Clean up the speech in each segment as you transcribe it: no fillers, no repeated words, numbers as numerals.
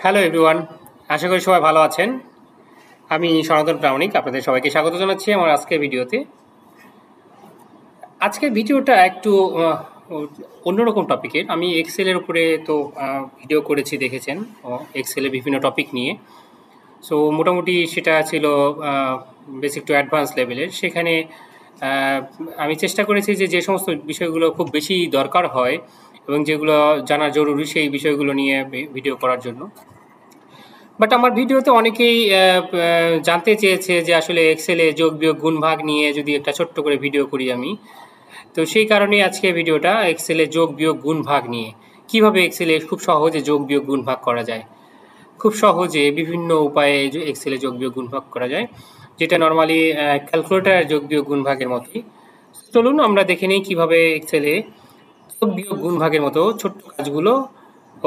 Hello everyone, আশা করি সবাই ভালো আছেন। আমি সনাতন প্রামাণিক, আপনাদের সবাইকে স্বাগত জানাচ্ছি আমার আজকের ভিডিওতে। আজকের ভিডিওটা একটু অন্যরকম টপিকের। আমি এক্সেলের উপরে তো ভিডিও করেছি, দেখেছেন, এক্সেলের বিভিন্ন টপিক নিয়ে। সো মোটামুটি সেটা ছিল বেসিক টু অ্যাডভান্স লেভেলের। সেখানে আমি চেষ্টা করেছি যে সমস্ত বিষয়গুলো খুব বেশি দরকার হয় এবং যেগুলো জানা জরুরি সেই বিষয়গুলো নিয়ে ভিডিও করার জন্য। বাট আমার ভিডিওতে অনেকেই জানতে চেয়েছে যে আসলে এক্সেলে যোগ বিয়োগ গুণ ভাগ নিয়ে যদি একটা ছোট্ট করে ভিডিও করি আমি। তো সেই কারণেই আজকে ভিডিওটা এক্সেলে যোগ বিয়োগ গুণ ভাগ নিয়ে, কিভাবে এক্সেলে খুব সহজে যোগ বিয়োগ গুণ ভাগ করা যায়, খুব সহজে বিভিন্ন উপায়ে এক্সেলে যোগ বিয়োগ গুণ ভাগ করা যায়, যেটা নর্মালি ক্যালকুলেটার যোগ বিয়োগ গুণ ভাগের মতোই। চলুন আমরা দেখে নিই কীভাবে এক্সেলে যোগ বিয়োগ গুণ ভাগের মতো ছোট্ট কাজগুলো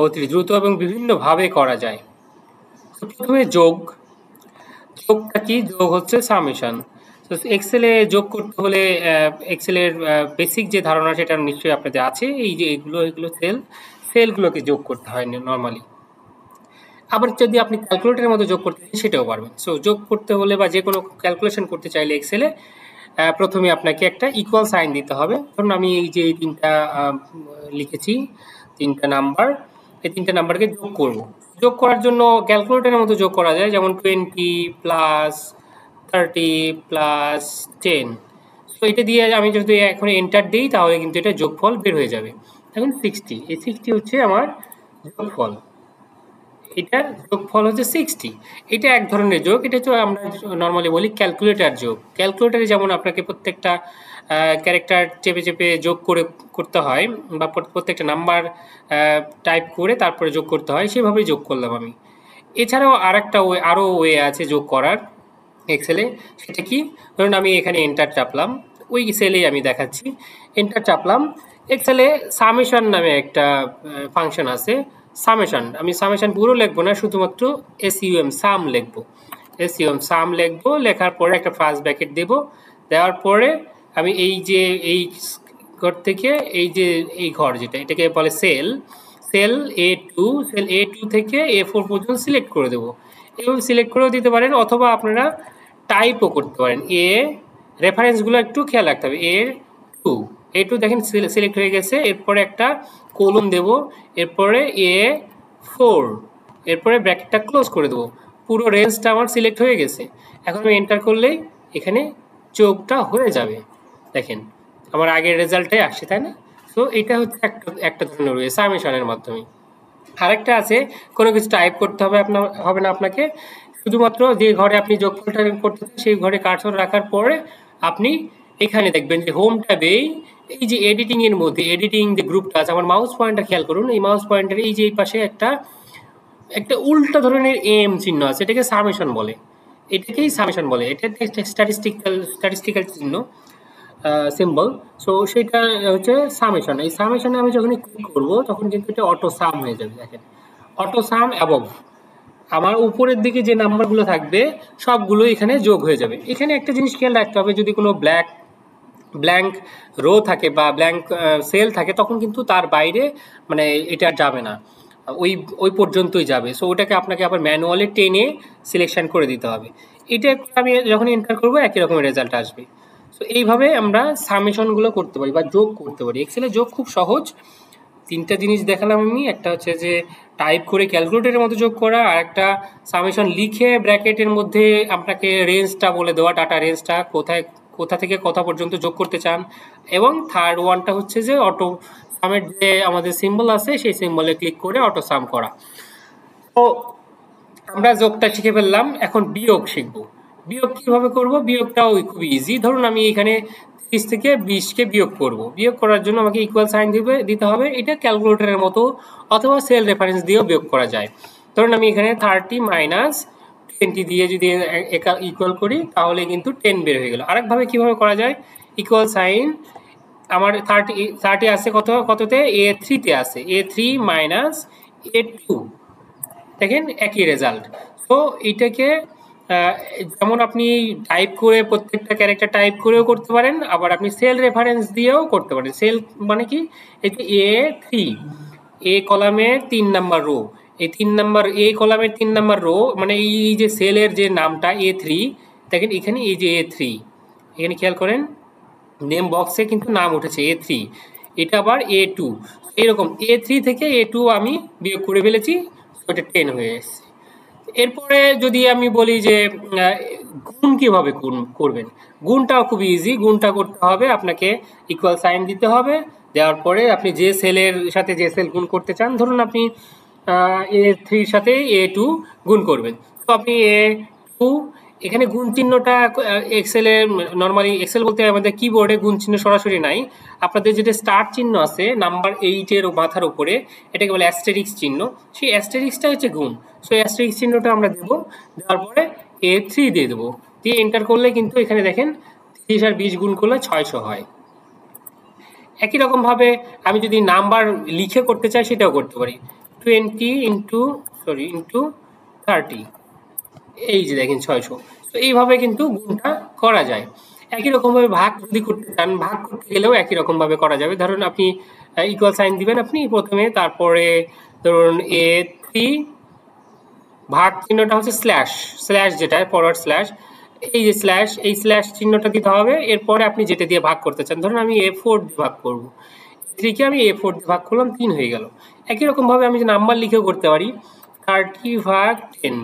অতি দ্রুত এবং বিভিন্নভাবে করা যায়। প্রথমে যোগটা কি? যোগ হচ্ছে সামেশন। তো এক্সেলে যোগ করতে হলে এক্সেলের বেসিক যে ধারণা সেটা নিশ্চয়ই আপনাদের আছে। এই যে এগুলো সেলগুলোকে যোগ করতে হয় নর্মালি। আবার যদি আপনি ক্যালকুলেটরের মধ্যে যোগ করতে চান সেটাও পারবেন। সো যোগ করতে হলে বা যে কোনো ক্যালকুলেশন করতে চাইলে এক্সেলে প্রথমে আপনাকে একটা ইকুয়াল সাইন দিতে হবে। ধরুন আমি এই যে তিনটা লিখেছি, তিনটা নাম্বার, এই তিনটা নাম্বারকে যোগ করব। যোগ করার জন্য ক্যালকুলেটরের মতো যোগ করা যায়, যেমন 20 প্লাস 30 প্লাস 10। সো এটা দিয়ে আমি যদি এখন এন্টার দিই তাহলে কিন্তু এটা যোগফল বের হয়ে যাবে। এখন 60, এই 60 হচ্ছে আমার যোগফল। এটার যোগফল হচ্ছে 60। এটা এক ধরনের যোগ, এটা হচ্ছে আমরা নর্মালি বলি ক্যালকুলেটর যোগ। ক্যালকুলেটরে যেমন আপনাকে প্রত্যেকটা ক্যারেক্টার চেপে চেপে যোগ করতে হয় বা প্রত্যেকটা নাম্বার টাইপ করে তারপরে যোগ করতে হয়, সেভাবেই যোগ করলাম আমি। এছাড়াও আরও ওয়ে আছে যোগ করার এক্সেলে। সেটা কি? ধরুন আমি এখানে এন্টার চাপলাম, ওই সেলেই আমি দেখাচ্ছি, এন্টার চাপলাম। এক্সেলে সামেশন নামে একটা ফাংশন আছে। আমি সামেশন পুরো লিখবো না, শুধুমাত্র সাম লিখবো। সাম লিখবো, লেখার পরে একটা ফার্স্ট ব্র্যাকেট দেব। দেওয়ার পরে আমি এই ঘর থেকে এই ঘর যেটা, এটাকে বলে সেল A2 থেকে A4 পর্যন্ত সিলেক্ট করে দেবো। এভাবে সিলেক্ট করেও দিতে পারেন, অথবা আপনারা টাইপও করতে পারেন। রেফারেন্সগুলো একটু খেয়াল রাখতে হবে। A2 দেখেন সিলেক্ট হয়ে গেছে, এরপরে একটা কোলন দেব, এরপরে A4, এরপরে ব্র্যাকেটটা ক্লোজ করে দেবো। পুরো রেঞ্জটা আমার সিলেক্ট হয়ে গেছে। এখন আমি এন্টার করলেই এখানে যোগটা হয়ে যাবে। দেখেন আমার আগের রেজাল্টটাই আসছে, তাই না? সো এটা হচ্ছে একটা ধরনের ওয়ে সামেশনের মাধ্যমে। আরেকটা আছে, কোনো কিছু টাইপ করতে হবে না আপনাকে, শুধুমাত্র যে ঘরে আপনি যোগফলটা করতে চান সেই ঘরে কার্সর রাখার পরে আপনি এখানে দেখবেন যে হোম ট্যাবে এই যে এডিটিং এর মধ্যে এডিটিং যে গ্রুপটা আছে, আমার মাউস পয়েন্টার খেয়াল করুন, এই মাউস পয়েন্টার এই যে এই পাশে একটা উল্টা ধরনের চিহ্ন আছে, এটাকে সামেশন বলে। এটা স্ট্যাটিস্টিক্যাল চিহ্ন, সিম্বল। সো সেটা হচ্ছে সামেশন। এই সামেশনে আমি যখন ক্লিক করব তখন কিন্তু এটা অটো সাম হয়ে যাবে। দেখেন অটো সাম অ্যাবভ, আমার উপরের দিকে যে নাম্বারগুলো থাকবে সবগুলো এখানে যোগ হয়ে যাবে। এখানে একটা জিনিস খেয়াল রাখতে হবে, যদি কোনো ব্ল্যাঙ্ক রো থাকে বা ব্ল্যাঙ্ক সেল থাকে তখন কিন্তু তার বাইরে মানে এটা যাবে না, ওই পর্যন্তই যাবে। সো ওটাকে আপনাকে আবার ম্যানুয়ালি টেনে সিলেকশন করে দিতে হবে। এটা আমি যখন এন্টার করবো একই রকমের রেজাল্ট আসবে। সো এইভাবে আমরা সামেশনগুলো করতে পারি বা যোগ করতে পারি। এক্সেলে যোগ খুব সহজ। তিনটা জিনিস দেখালাম আমি, একটা হচ্ছে যে টাইপ করে ক্যালকুলেটরের মতো যোগ করা, আর একটা সামেশন লিখে ব্র্যাকেটের মধ্যে আপনাকে রেঞ্জটা বলে দেওয়া, ডাটা রেঞ্জটা কোথা থেকে কোথা পর্যন্ত যোগ করতে চান, এবং থার্ড ওয়ানটা হচ্ছে যে অটো সামের যে আমাদের সিম্বল আছে সেই সিম্বলে ক্লিক করে অটো সাম করা। তো আমরা যোগটা শিখে ফেললাম, এখন বিয়োগ শিখবো। বিয়োগ কিভাবে করব? বিয়োগটাও খুব ইজি। ধরুন আমি এখানে 30 থেকে 20কে বিয়োগ করব। বিয়োগ করার জন্য আমাকে ইকুয়াল সাইন দিতে হবে। এটা ক্যালকুলেটরের মতো অথবা সেল রেফারেন্স দিয়েও বিয়োগ করা যায়। ধরুন আমি এখানে 30 মাইনাস 20 দিয়ে যদি ইকুয়াল করি তাহলে কিন্তু 10 বের হয়ে গেল। আরেকভাবে কিভাবে করা যায়? ইকুয়াল সাইন আমার 30 আছে কততে? A3 আছে। A3 মাইনাস A2, দেখেন একই রেজাল্ট। তো এটাকে যেমন আপনি টাইপ করে প্রত্যেকটা ক্যারেক্টার টাইপ করেও করতে পারেন, আবার আপনি সেল রেফারেন্স দিয়েও করতে পারেন। সেল মানে কি? এই যে A3, এ কলামের 3 নাম্বার রো, এই 3 নাম্বার এ কলামের 3 নাম্বার রো, মানে এই যে সেলের যে নামটা A3, দেখেন এখানে এই যে A3, এখানে খেয়াল করেন নেম বক্সে কিন্তু নাম উঠেছে A3, এটা আবার A2, এরকম A3 থেকে A2 আমি বিয়োগ করে ফেলেছি, ওটা 10 হয়ে এসেছে। এরপরে যদি আমি বলি যে গুণ কিভাবে করবেন, গুণটাও খুব ইজি। গুণটা করতে হবে আপনাকে ইকুয়াল সাইন দিতে হবে, দেওয়ার পরে আপনি যে সেলের সাথে যে সেল গুণ করতে চান, ধরুন আপনি A3 সাথে A2 গুণ করবেন, তো আপনি A2, এখানে গুণ চিহ্নটা এক্সেলে নর্মালি, এক্সেল বলতে আমাদের কিবোর্ডে গুণ চিহ্ন সরাসরি নাই, আপনাদের যেটা স্টার চিহ্ন আছে নাম্বার 8-এর মাথার উপরে, এটাকে বলে অ্যাস্টেরিক্স চিহ্ন, সেই অ্যাস্টেরিক্সটা হচ্ছে গুণ। সো অ্যাস্টেরিক্স চিহ্নটা আমরা দেবো, দেওয়ার পরে A3 দিয়ে দেবো, দিয়ে এন্টার করলে কিন্তু এখানে দেখেন 30 আর 20 গুণ করলে 600 হয়। একই রকমভাবে আমি যদি নাম্বার লিখে করতে চাই সেটাও করতে পারি, 20 ইন্টু 30, এই যে দেখেন 600। তো এইভাবে কিন্তু গুণটা করা যায়। একই রকমভাবে ভাগ যদি করতে চান, ভাগ করতে গেলেও একই রকমভাবে করা যাবে। ধরুন আপনি ইকুয়াল সাইন দিবেন আপনি প্রথমে, তারপরে ধরুন A3, ভাগ চিহ্নটা হচ্ছে স্ল্যাশ, স্ল্যাশ যেটা ফরওয়ার্ড স্ল্যাশ, এই যে স্ল্যাশ, এই স্ল্যাশ চিহ্নটা দিতে হবে। এরপরে আপনি যেটা দিয়ে ভাগ করতে চান, ধরুন আমি A4 দিয়ে ভাগ করব, 3 কে আমি A4 দিয়ে ভাগ করলাম, 3 হয়ে গেল। একই রকমভাবে আমি যে নাম্বার লিখেও করতে পারি, 30 ভাগ 10।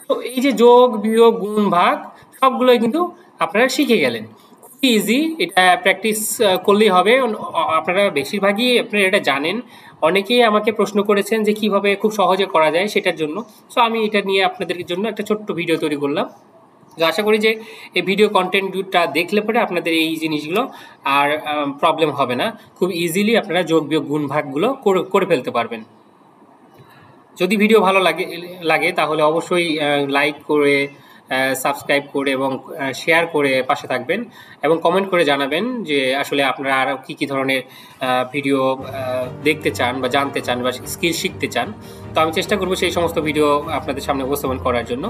তো এই যে যোগ বিয়োগ গুণ ভাগ সবগুলোই কিন্তু আপনারা শিখে গেলেন, খুব ইজি। এটা প্র্যাকটিস করলেই হবে। আপনারা বেশিরভাগই আপনারা এটা জানেন, অনেকেই আমাকে প্রশ্ন করেছেন যে কিভাবে খুব সহজে করা যায় সেটার জন্য। সো আমি এটা নিয়ে আপনাদের জন্য একটা ছোট্ট ভিডিও তৈরি করলাম। তো আশা করি যে এই ভিডিও কন্টেন্টটা দেখলে পরে আপনাদের এই জিনিসগুলো আর প্রবলেম হবে না, খুব ইজিলি আপনারা যোগ বিয়োগ গুণ ভাগগুলো করে ফেলতে পারবেন। যদি ভিডিও ভালো লাগে তাহলে অবশ্যই লাইক করে, সাবস্ক্রাইব করে এবং শেয়ার করে পাশে থাকবেন, এবং কমেন্ট করে জানাবেন যে আসলে আপনারা আরও কী কী ধরনের ভিডিও দেখতে চান বা জানতে চান বা স্কিল শিখতে চান। তো আমি চেষ্টা করব সেই সমস্ত ভিডিও আপনাদের সামনে উপস্থাপন করার জন্য।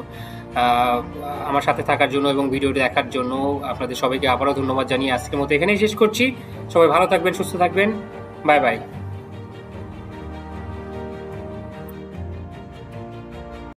আমার সাথে থাকার জন্য এবং ভিডিওটি দেখার জন্য আপনাদের সবাইকে আবারও ধন্যবাদ জানিয়ে আজকের মতো এখানেই শেষ করছি। সবাই ভালো থাকবেন, সুস্থ থাকবেন, বাই বাই।